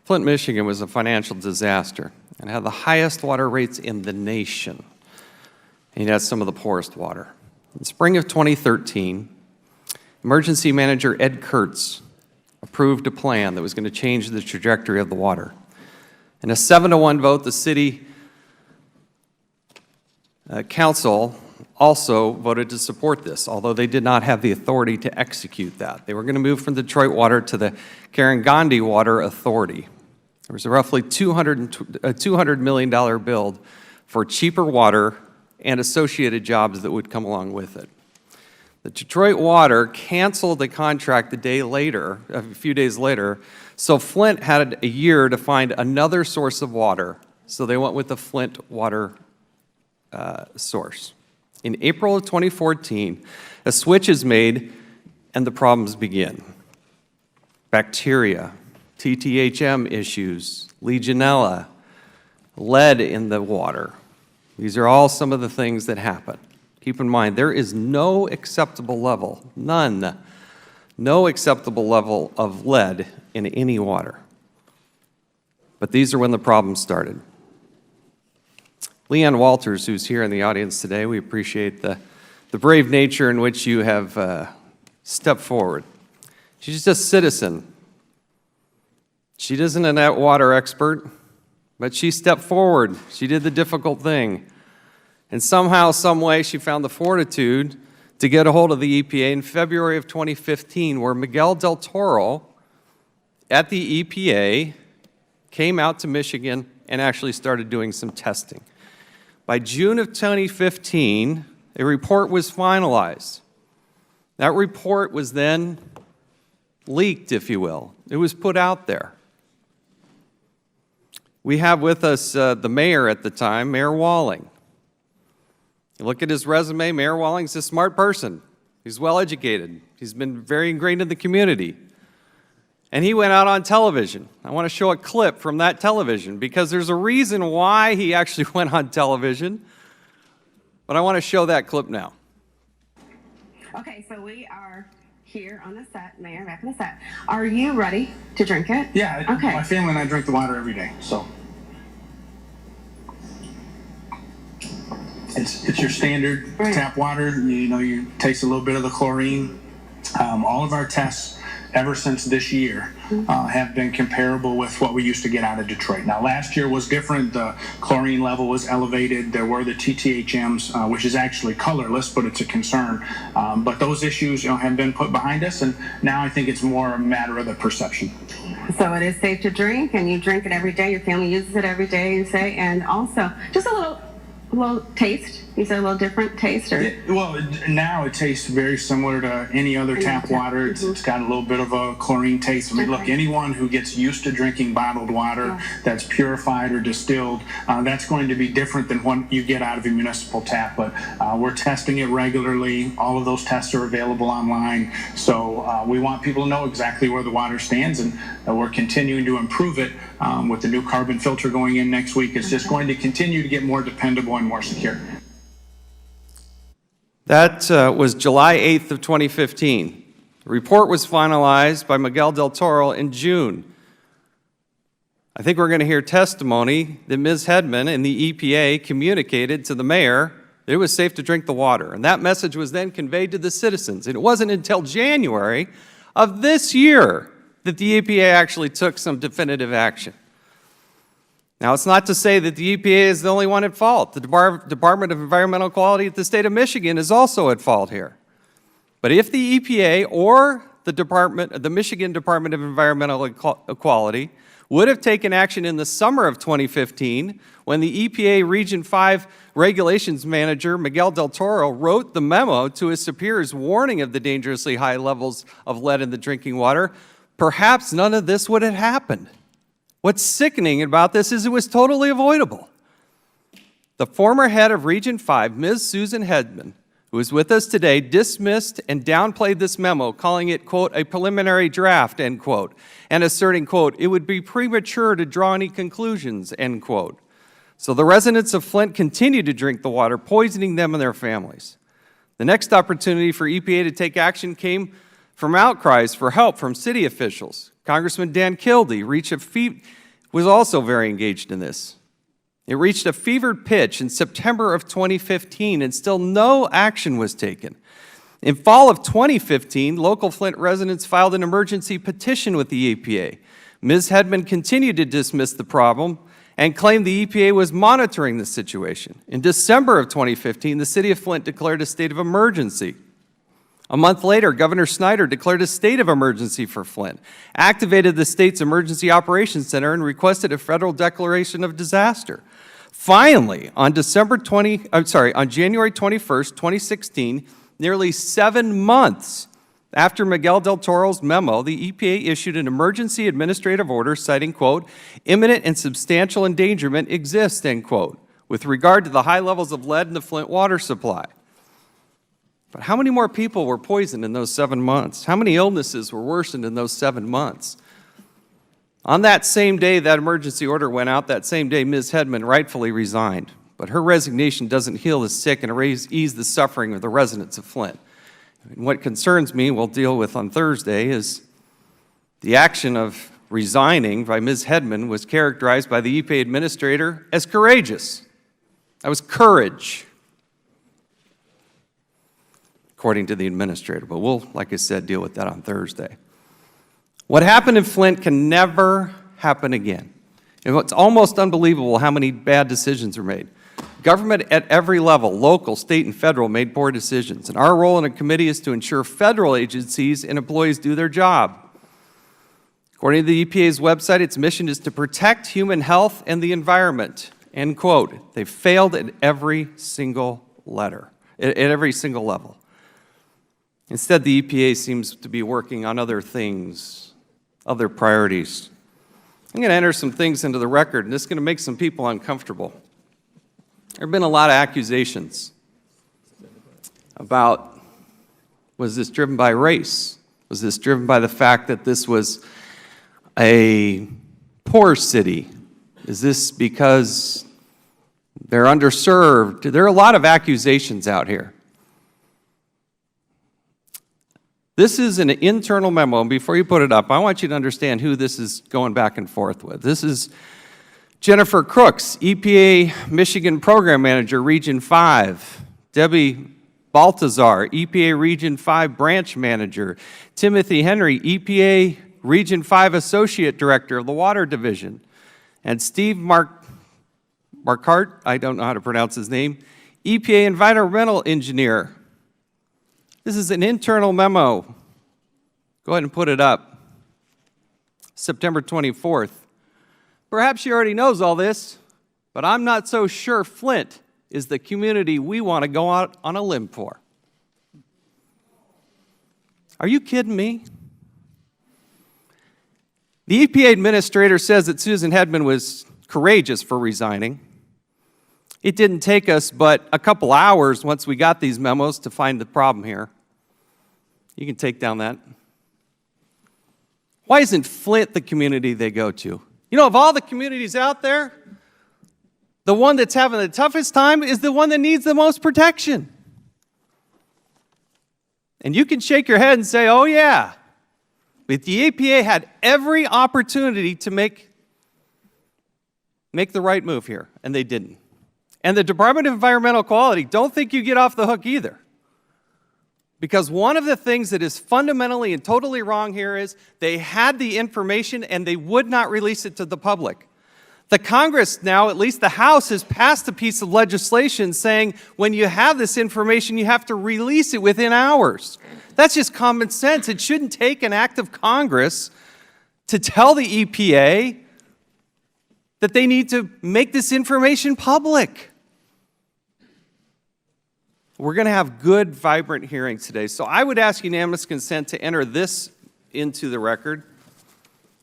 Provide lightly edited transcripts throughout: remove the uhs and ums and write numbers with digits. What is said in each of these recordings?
Flint, Michigan was a financial disaster and had the highest water rates in the nation. And it had some of the poorest water. In spring of 2013, Emergency Manager Ed Kurtz approved a plan that was going to change the trajectory of the water. In a 7-to-1 vote, the city council also voted to support this, although they did not have the authority to execute that. They were going to move from Detroit Water to the Karangondi Water Authority. There was a roughly $200 million build for cheaper water and associated jobs that would come along with it. The Detroit Water canceled the contract a few days later, so Flint had a year to find another source of water, so they went with the Flint water source. In April of 2014, a switch is made and the problems begin. Bacteria, TTHM issues, Legionella, lead in the water. These are all some of the things that happen. Keep in mind, there is no acceptable level, no acceptable level of lead in any water. But these are when the problems started. Leanne Walters, who's here in the audience today, we appreciate the brave nature in which you have stepped forward. She's just a citizen. She isn't a water expert, but she stepped forward. She did the difficult thing. And somehow, some way, she found the fortitude to get a hold of the EPA in February of 2015, where Miguel Del Toro at the EPA came out to Michigan and actually started doing some testing. By June of 2015, a report was finalized. That report was then leaked, if you will. It was put out there. We have with us the mayor at the time, Mayor Walling. You look at his resume, Mayor Walling's a smart person. He's well-educated. He's been very ingrained in the community. And he went out on television. I want to show a clip from that television because there's a reason why he actually went on television. But I want to show that clip now. Okay, so we are here on the set, Mayor, back on the set. Are you ready to drink it? Yeah, okay. My family and I drink the water every day, so. It's your standard tap water. You taste a little bit of the chlorine. All of our tests ever since this year have been comparable with what we used to get out of Detroit. Now, last year was different. The chlorine level was elevated. There were the TTHMs, which is actually colorless, but it's a concern. But those issues have been put behind us, and now I think it's more a matter of the perception. So it is safe to drink, and you drink it every day. Your family uses it every day, you say, and also just a little taste. You said a little different taste, or? Well, now it tastes very similar to any other tap water. It's got a little bit of a chlorine taste. I mean, look, anyone who gets used to drinking bottled water that's purified or distilled, that's going to be different than what you get out of a municipal tap. But we're testing it regularly. All of those tests are available online. So we want people to know exactly where the water stands, and we're continuing to improve it with the new carbon filter going in next week. It's just going to continue to get more dependable and more secure. That was July 8th of 2015. The report was finalized by Miguel Del Toro in June. I think we're going to hear testimony that Ms. Hedman and the EPA communicated to the mayor that it was safe to drink the water. And that message was then conveyed to the citizens. And it wasn't until January of this year that the EPA actually took some definitive action. Now, it's not to say that the EPA is the only one at fault. The Department of Environmental Quality at the state of Michigan is also at fault here. But if the EPA or the Michigan Department of Environmental Quality would have taken action in the summer of 2015, when the EPA Region 5 Regulations Manager, Miguel Del Toro, wrote the memo to his superiors warning of the dangerously high levels of lead in the drinking water, perhaps none of this would have happened. What's sickening about this is it was totally avoidable. The former head of Region 5, Ms. Susan Hedman, who is with us today, dismissed and downplayed this memo, calling it, quote, a preliminary draft, end quote, and asserting, quote, it would be premature to draw any conclusions, end quote. So the residents of Flint continue to drink the water, poisoning them and their families. The next opportunity for EPA to take action came from outcries for help from city officials. Congressman Dan Kildee was also very engaged in this. It reached a fevered pitch in September of 2015, and still no action was taken. In fall of 2015, local Flint residents filed an emergency petition with the EPA. Ms. Hedman continued to dismiss the problem and claimed the EPA was monitoring the situation. In December of 2015, the city of Flint declared a state of emergency. A month later, Governor Snyder declared a state of emergency for Flint, activated the state's Emergency Operations Center, and requested a federal declaration of disaster. Finally, on January 21st, 2016, nearly 7 months after Miguel del Toro's memo, the EPA issued an emergency administrative order citing, quote, imminent and substantial endangerment exists, end quote, with regard to the high levels of lead in the Flint water supply. But how many more people were poisoned in those 7 months? How many illnesses were worsened in those 7 months? On that same day that emergency order went out, that same day Ms. Hedman rightfully resigned. But her resignation doesn't heal the sick and ease the suffering of the residents of Flint. And what concerns me, we'll deal with on Thursday, is the action of resigning by Ms. Hedman was characterized by the EPA administrator as courageous. That was courage, according to the administrator. But we'll, like I said, deal with that on Thursday. What happened in Flint can never happen again. It's almost unbelievable how many bad decisions were made. Government at every level, local, state, and federal, made poor decisions. And our role in a committee is to ensure federal agencies and employees do their job. According to the EPA's website, its mission is to protect human health and the environment, end quote. They failed at every single level. Instead, the EPA seems to be working on other things, other priorities. I'm going to enter some things into the record, and this is going to make some people uncomfortable. There have been a lot of accusations about, was this driven by race? Was this driven by the fact that this was a poor city? Is this because they're underserved? There are a lot of accusations out here. This is an internal memo, and before you put it up, I want you to understand who this is going back and forth with. This is Jennifer Crooks, EPA Michigan Program Manager, Region 5. Debbie Baltazar, EPA Region 5 Branch Manager. Timothy Henry, EPA Region 5 Associate Director of the Water Division. And Steve Marquardt, I don't know how to pronounce his name, EPA Environmental Engineer. This is an internal memo. Go ahead and put it up. September 24th. Perhaps she already knows all this, but I'm not so sure Flint is the community we want to go out on a limb for. Are you kidding me? The EPA administrator says that Susan Hedman was courageous for resigning. It didn't take us but a couple hours once we got these memos to find the problem here. You can take down that. Why isn't Flint the community they go to? You know, of all the communities out there, the one that's having the toughest time is the one that needs the most protection. And you can shake your head and say, oh yeah, but the EPA had every opportunity to make the right move here, and they didn't. And the Department of Environmental Quality, don't think you get off the hook either. Because one of the things that is fundamentally and totally wrong here is they had the information and they would not release it to the public. The Congress now, at least the House, has passed a piece of legislation saying when you have this information, you have to release it within hours. That's just common sense. It shouldn't take an act of Congress to tell the EPA that they need to make this information public. We're going to have good, vibrant hearings today. So I would ask unanimous consent to enter this into the record.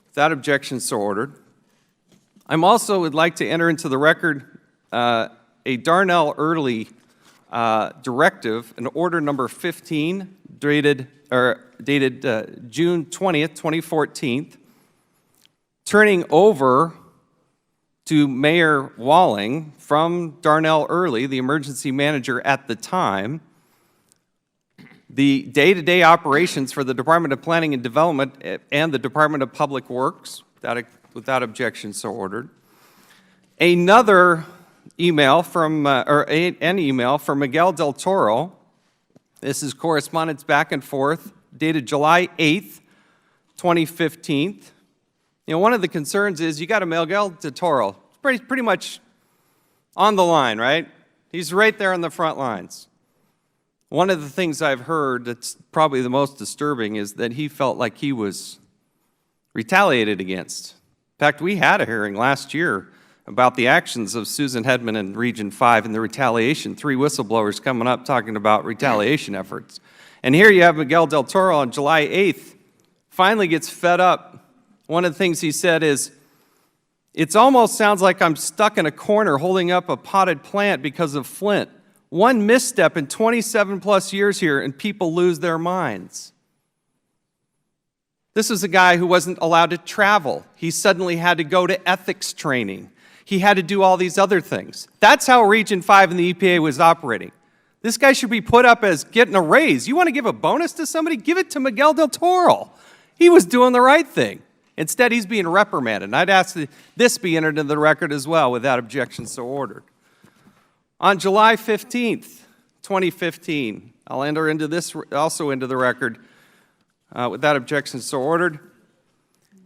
Without objection, so ordered. I also would like to enter into the record a Darnell Early directive, an order number 15, dated June 20th, 2014, turning over to Mayor Walling from Darnell Early, the emergency manager at the time, the day-to-day operations for the Department of Planning and Development and the Department of Public Works, without objection, so ordered. Another email from, an email from Miguel del Toro. This is correspondence back and forth, dated July 8th, 2015. You know, one of the concerns is you got a Miguel del Toro, pretty much on the line, right? He's right there on the front lines. One of the things I've heard that's probably the most disturbing is that he felt like he was retaliated against. In fact, we had a hearing last year about the actions of Susan Hedman in Region 5 and the retaliation. 3 whistleblowers coming up talking about retaliation efforts. And here you have Miguel del Toro on July 8th, finally gets fed up. One of the things he said is, "It almost sounds like I'm stuck in a corner holding up a potted plant because of Flint. One misstep in 27 plus years here and people lose their minds." This was a guy who wasn't allowed to travel. He suddenly had to go to ethics training. He had to do all these other things. That's how Region 5 and the EPA was operating. This guy should be put up as getting a raise. You want to give a bonus to somebody? Give it to Miguel del Toro. He was doing the right thing. Instead, he's being reprimanded. And I'd ask that this be entered into the record as well, without objection, so ordered. On July 15th, 2015, I'll enter into this also into the record, without objection, so ordered.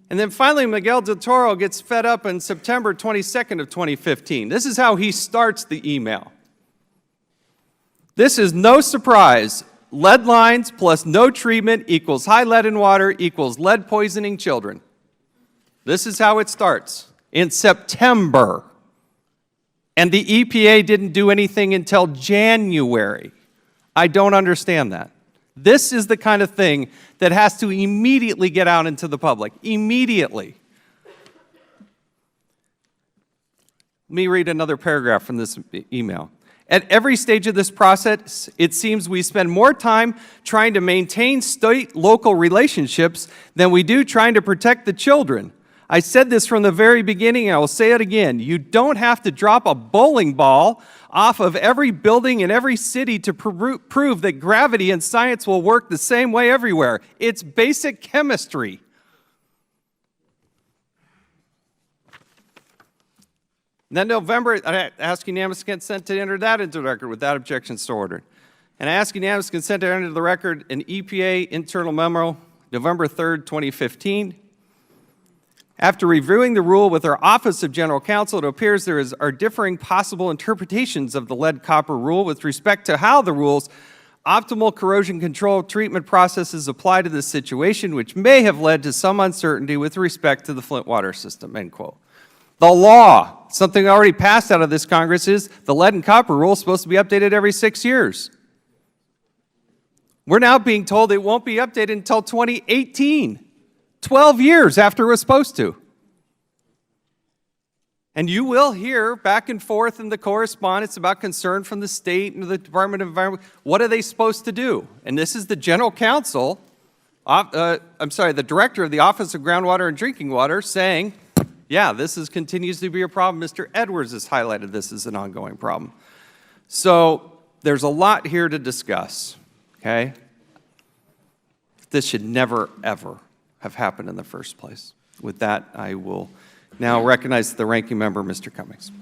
And then finally, Miguel del Toro gets fed up on September 22nd of 2015. This is how he starts the email. "This is no surprise. Lead lines plus no treatment equals high lead in water equals lead poisoning children." This is how it starts in September. And the EPA didn't do anything until January. I don't understand that. This is the kind of thing that has to immediately get out into the public. Immediately. Let me read another paragraph from this email. "At every stage of this process, it seems we spend more time trying to maintain state-local relationships than we do trying to protect the children. I said this from the very beginning, and I will say it again. You don't have to drop a bowling ball off of every building in every city to prove that gravity and science will work the same way everywhere. It's basic chemistry." Then November, I ask unanimous consent to enter that into the record without objections so ordered. And I ask unanimous consent to enter into the record an EPA internal memo, November 3rd, 2015. "After reviewing the rule with our Office of General Counsel, it appears there are differing possible interpretations of the lead-copper rule with respect to how the rule's optimal corrosion control treatment processes apply to this situation, which may have led to some uncertainty with respect to the Flint water system," end quote. The law, something already passed out of this Congress, is the lead and copper rule is supposed to be updated every 6 years. We're now being told it won't be updated until 2018. 12 years after it was supposed to. And you will hear back and forth in the correspondence about concern from the state and the Department of Environment. What are they supposed to do? And this is the General Counsel, the Director of the Office of Groundwater and Drinking Water saying, yeah, this continues to be a problem. Mr. Edwards has highlighted this as an ongoing problem. So there's a lot here to discuss, okay? This should never, ever have happened in the first place. With that, I will now recognize the ranking member, Mr. Cummings.